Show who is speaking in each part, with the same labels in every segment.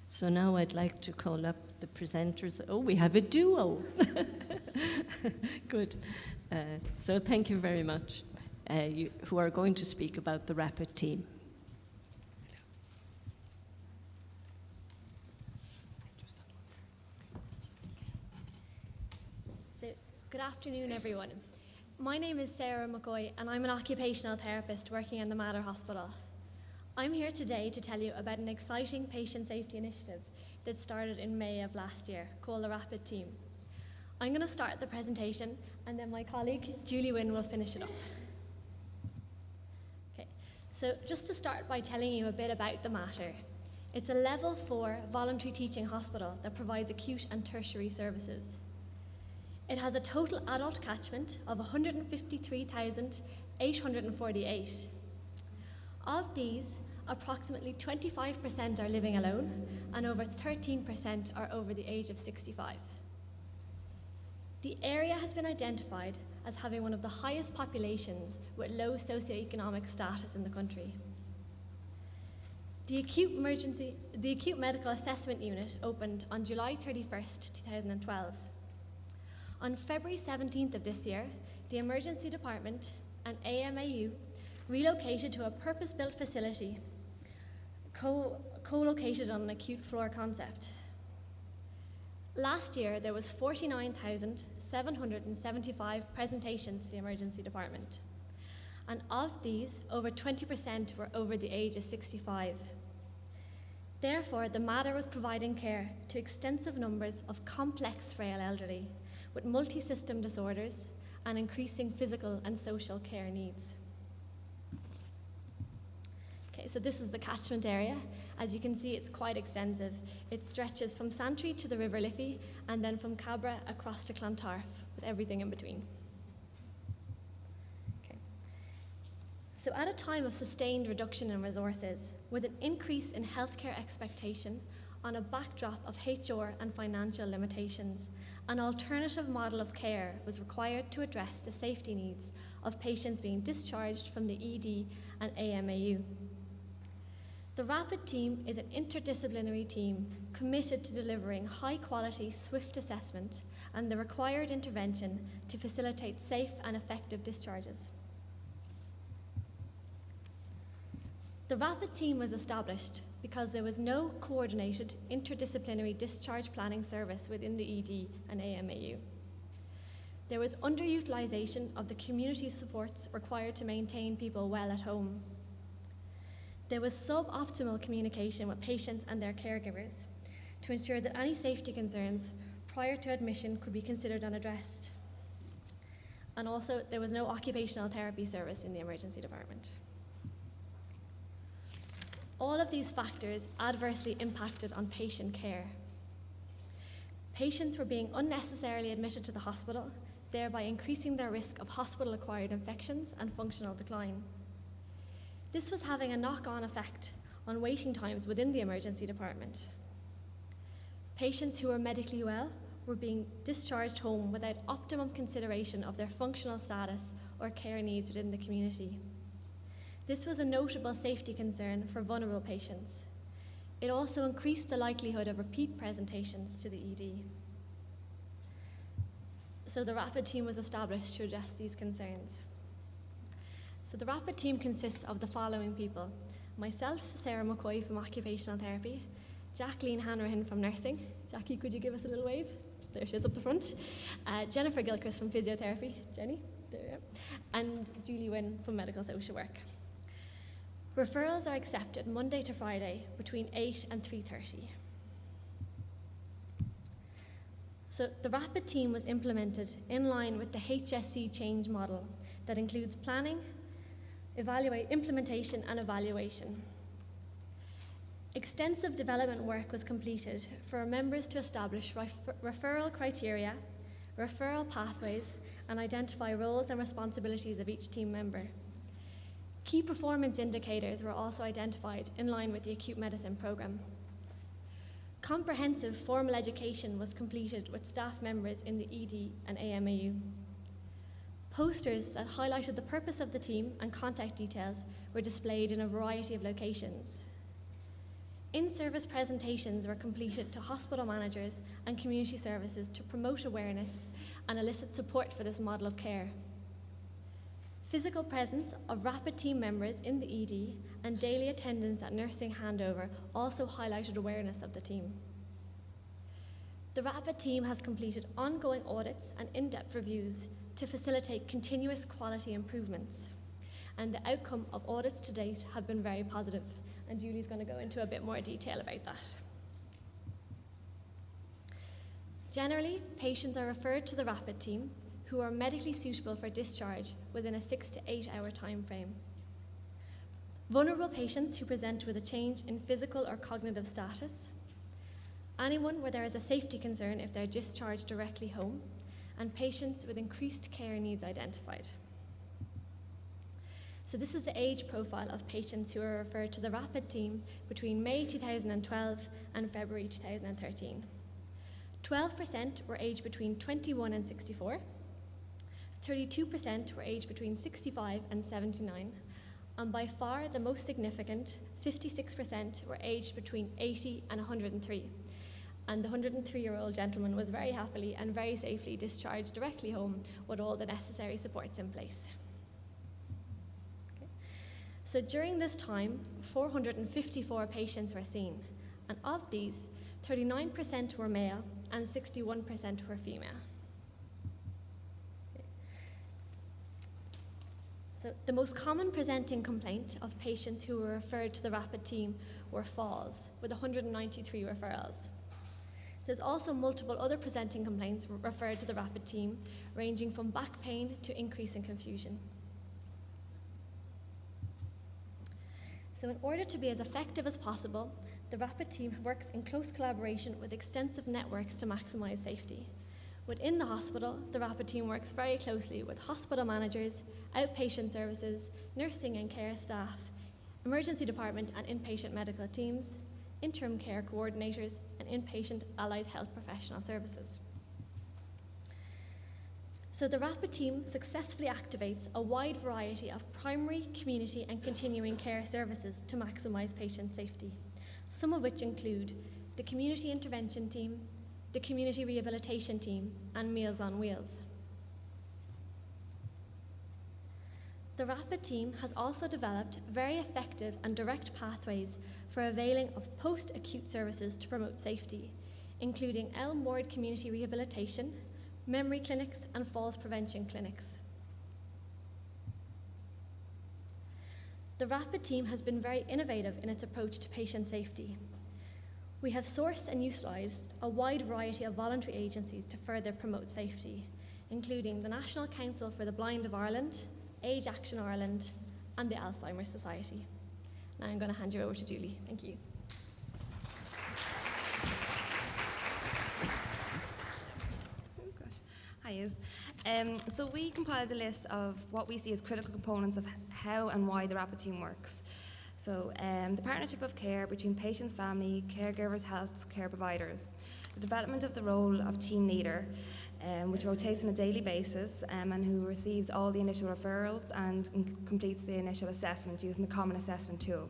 Speaker 1: So now I'd like to call up the presenters. Oh, we have a duo. Good. So thank you very much, who are going to speak about the RAPID team.
Speaker 2: So, good afternoon, everyone. My name is Sarah McCoy, and I'm an occupational therapist working in the Mater Hospital. I'm here today to tell you about an exciting patient safety initiative that started in May of last year, called the RAPID team. I'm going to start the presentation, and then my colleague, Wynne, will finish it off. Okay, so just to start by telling you a bit about the Mater. It's a level 4 voluntary teaching hospital that provides acute and tertiary services. It has a total adult catchment of 153,848. Of these, approximately 25% are living alone, and over 13% are over the age of 65. The area has been identified as having one of the highest populations with low socioeconomic status in the country. The acute medical assessment unit opened on July 31st, 2012. On February 17th of this year, the emergency department and AMAU relocated to a purpose-built facility co-located on an acute floor concept. Last year, there was 49,775 presentations to the emergency department. And of these, over 20% were over the age of 65. Therefore, the Mater was providing care to extensive numbers of complex frail elderly with multi-system disorders and increasing physical and social care needs. Okay, so this is the catchment area. As you can see, it's quite extensive. It stretches from Santry to the River Liffey, and then from Cabra across to Clontarf, with everything in between. Okay. So at a time of sustained reduction in resources, with an increase in healthcare expectation on a backdrop of HR and financial limitations, an alternative model of care was required to address the safety needs of patients being discharged from the ED and AMAU. The RAPID team is an interdisciplinary team committed to delivering high-quality, swift assessment and the required intervention to facilitate safe and effective discharges. The RAPID team was established because there was no coordinated interdisciplinary discharge planning service within the ED and AMAU. There was underutilisation of the community supports required to maintain people well at home. There was suboptimal communication with patients and their caregivers to ensure that any safety concerns prior to admission could be considered and addressed. And also, there was no occupational therapy service in the emergency department. All of these factors adversely impacted on patient care. Patients were being unnecessarily admitted to the hospital, thereby increasing their risk of hospital-acquired infections and functional decline. This was having a knock-on effect on waiting times within the emergency department. Patients who were medically well were being discharged home without optimum consideration of their functional status or care needs within the community. This was a notable safety concern for vulnerable patients. It also increased the likelihood of repeat presentations to the ED. So the RAPID team was established to address these concerns. So the RAPID team consists of the following people: myself, Sarah McCoy from Occupational Therapy, Jacqueline Hanrahan from Nursing. Jackie, could you give us a little wave? There she is up the front. Jennifer Gilchrist from Physiotherapy. Jenny, there you are. And Wynne from Medical Social Work. Referrals are accepted Monday to Friday between 8 and 3:30. So the RAPID team was implemented in line with the HSC change model that includes planning, implementation and evaluation. Extensive development work was completed for our members to establish referral criteria, referral pathways, and identify roles and responsibilities of each team member. Key performance indicators were also identified in line with the acute medicine programme. Comprehensive formal education was completed with staff members in the ED and AMAU. Posters that highlighted the purpose of the team and contact details were displayed in a variety of locations. In-service presentations were completed to hospital managers and community services to promote awareness and elicit support for this model of care. Physical presence of RAPID team members in the ED and daily attendance at nursing handover also highlighted awareness of the team. The RAPID team has completed ongoing audits and in-depth reviews to facilitate continuous quality improvements, and the outcome of audits to date have been very positive, and Julie's going to go into a bit more detail about that. Generally, patients are referred to the RAPID team who are medically suitable for discharge within a 6 to 8 hour time frame. Vulnerable patients who present with a change in physical or cognitive status, anyone where there is a safety concern if they're discharged directly home, and patients with increased care needs identified. So this is the age profile of patients who are referred to the RAPID team between May 2012 and February 2013. 12% were aged between 21 and 64, 32% were aged between 65 and 79, and by far the most significant, 56% were aged between 80 and 103. And the 103-year-old gentleman was very happily and very safely discharged directly home with all the necessary supports in place. Okay. So during this time, 454 patients were seen, and of these, 39% were male and 61% were female. Okay. So the most common presenting complaint of patients who were referred to the RAPID team were falls, with 193 referrals. There's also multiple other presenting complaints referred to the RAPID team, ranging from back pain to increase in confusion. So in order to be as effective as possible, the RAPID team works in close collaboration with extensive networks to maximise safety. Within the hospital, the RAPID team works very closely with hospital managers, outpatient services, nursing and care staff, emergency department and inpatient medical teams, interim care coordinators, and inpatient allied health professional services. So the RAPID team successfully activates a wide variety of primary, community, and continuing care services to maximise patient safety, some of which include the community intervention team, the community rehabilitation team, and Meals on Wheels. The RAPID team has also developed very effective and direct pathways for availing of post-acute services to promote safety, including Elm Ward Community Rehabilitation, memory clinics, and falls prevention clinics. The RAPID team has been very innovative in its approach to patient safety. We have sourced and utilised a wide variety of voluntary agencies to further promote safety, including the National Council for the Blind of Ireland, Age Action Ireland, and the Alzheimer's Society. Now I'm going to hand you over to Julie. Thank you.
Speaker 3: Oh gosh. Hi, Iz. So we compiled a list of what we see as critical components of how and why the RAPID team works. So the partnership of care between patients, family, caregivers, health care providers, the development of the role of team leader, which rotates on a daily basis and who receives all the initial referrals and completes the initial assessment using the common assessment tool.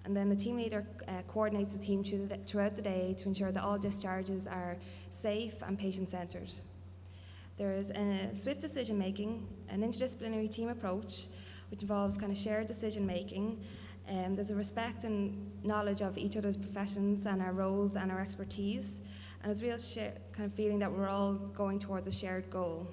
Speaker 3: And then the team leader coordinates the team throughout the day to ensure that all discharges are safe and patient-centred. There is a swift decision-making, an interdisciplinary team approach, which involves kind of shared decision-making. There's a respect and knowledge of each other's professions and our roles and our expertise. And it's a real kind of feeling that we're all going towards a shared goal.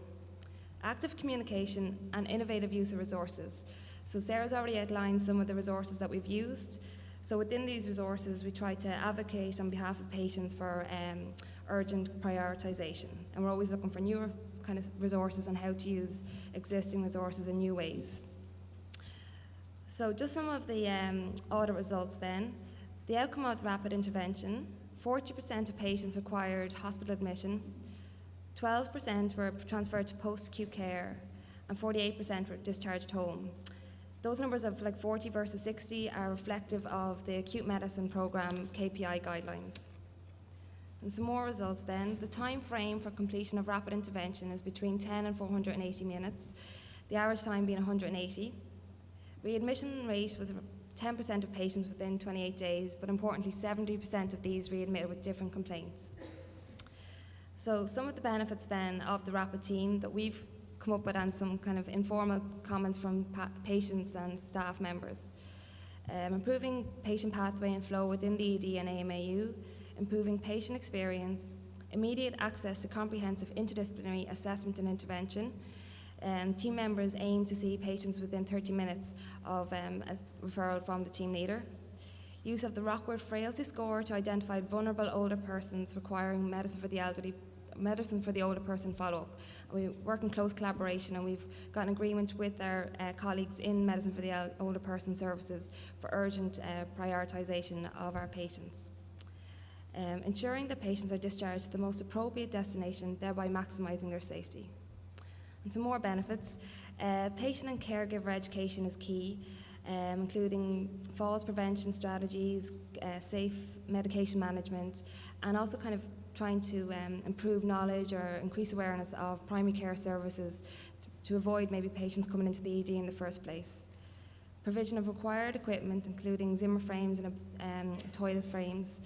Speaker 3: Active communication and innovative use of resources. So Sarah's already outlined some of the resources that we've used. So within these resources, we try to advocate on behalf of patients for urgent prioritisation. And we're always looking for newer kind of resources and how to use existing resources in new ways. So just some of the audit results then. The outcome of the RAPID intervention: 40% of patients required hospital admission, 12% were transferred to post-acute care, and 48% were discharged home. Those numbers of like 40 versus 60 are reflective of the acute medicine programme KPI guidelines. And some more results then. The time frame for completion of RAPID intervention is between 10 and 480 minutes, the average time being 180. Readmission rate was 10% of patients within 28 days, but importantly 70% of these readmitted with different complaints. So some of the benefits then of the RAPID team that we've come up with, and some kind of informal comments from patients and staff members. Improving patient pathway and flow within the ED and AMAU, improving patient experience, immediate access to comprehensive interdisciplinary assessment and intervention. Team members aim to see patients within 30 minutes of a referral from the team leader. Use of the Rockwood Frailty Score to identify vulnerable older persons requiring medicine for the older person follow-up. We work in close collaboration, and we've got an agreement with our colleagues in Medicine for the Older Person Services for urgent prioritisation of our patients. Ensuring that patients are discharged to the most appropriate destination, thereby maximising their safety. And some more benefits. Patient and caregiver education is key, including falls prevention strategies, safe medication management, and also kind of trying to improve knowledge or increase awareness of primary care services to avoid maybe patients coming into the ED in the first place. Provision of required equipment, including Zimmer frames and toilet frames.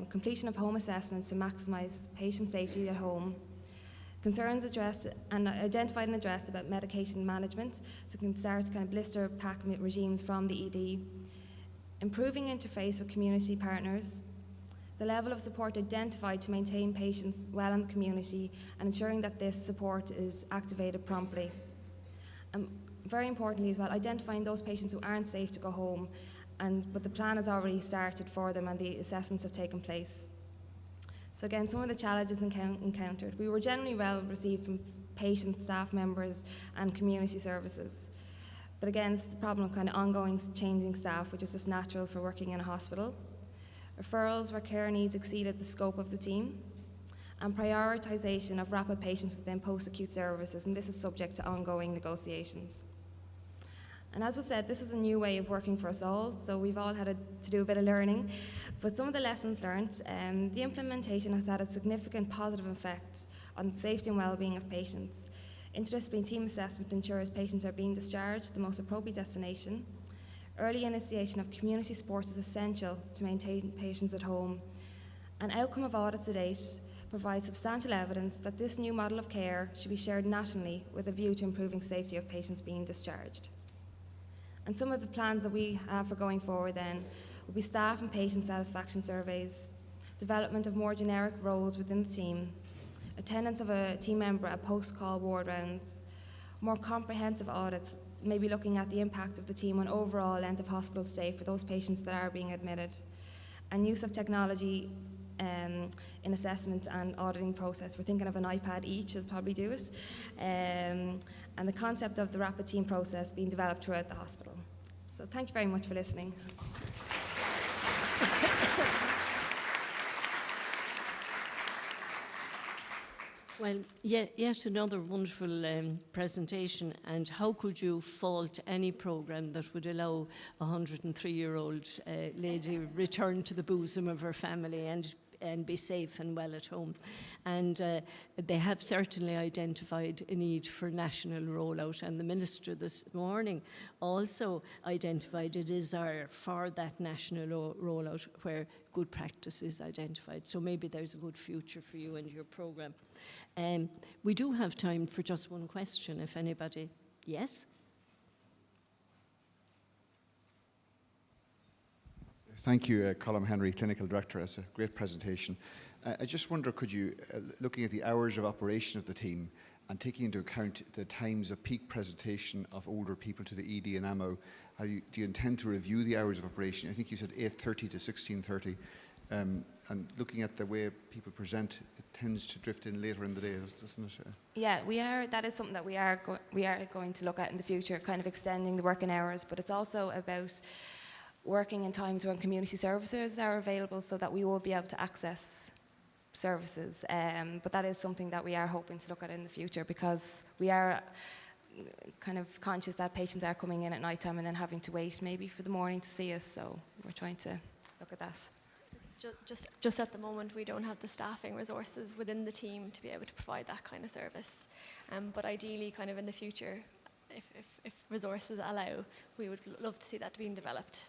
Speaker 3: Completion of home assessments to maximise patient safety at home. Concerns addressed and identified and addressed about medication management, so we can start kind of blister pack regimes from the ED. Improving interface with community partners. The level of support identified to maintain patients well in the community, and ensuring that this support is activated promptly. Very importantly as well, identifying those patients who aren't safe to go home, but the plan has already started for them and the assessments have taken place. So again, some of the challenges encountered. We were generally well received from patients, staff members and community services. But again, it's the problem of kind of ongoing changing staff, which is just natural for working in a hospital. Referrals where care needs exceeded the scope of the team. And prioritisation of RAPID patients within post-acute services, and this is subject to ongoing negotiations. And as was said, this was a new way of working for us all, so we've all had to do a bit of learning. But some of the lessons learned, the implementation has had a significant positive effect on the safety and well-being of patients. Interdisciplinary team assessment ensures patients are being discharged to the most appropriate destination. Early initiation of community supports is essential to maintain patients at home. An outcome of audits to date provides substantial evidence that this new model of care should be shared nationally with a view to improving safety of patients being discharged. And some of the plans that we have for going forward then will be staff and patient satisfaction surveys, development of more generic roles within the team, attendance of a team member at post-call ward rounds, more comprehensive audits, maybe looking at the impact of the team on overall length of hospital stay for those patients that are being admitted, and use of technology in assessment and auditing process. We're thinking of an iPad each will probably do it, and the concept of the RAPID team process being developed throughout the hospital. So thank you very much for listening.
Speaker 1: Well, yet another wonderful presentation, and how could you fault any programme that would allow a 103-year-old lady return to the bosom of her family and be safe and well at home. And they have certainly identified a need for national rollout, and the Minister this morning also identified a desire for that national rollout where good practice is identified. So maybe there's a good future for you and your programme. We do have time for just one question, if anybody. Yes?
Speaker 4: Thank you, Colm Henry, Clinical Director. That's a great presentation. I just wonder, could you, looking at the hours of operation of the team and taking into account the times of peak presentation of older people to the ED and AMO, do you intend to review the hours of operation? I think you said 8:30 to 16:30. And looking at the way people present, it tends to drift in later in the day, doesn't it?
Speaker 3: Yeah, we are. That is something that we are going to look at in the future, kind of extending the working hours. But it's also about working in times when community services are available, so that we will be able to access services. But that is something that we are hoping to look at in the future, because we are kind of conscious that patients are coming in at night time and then having to wait maybe for the morning to see us. So we're trying to look at that.
Speaker 2: Just at the moment, we don't have the staffing resources within the team to be able to provide that kind of service. But ideally, kind of in the future, if resources allow, we would love to see that being developed.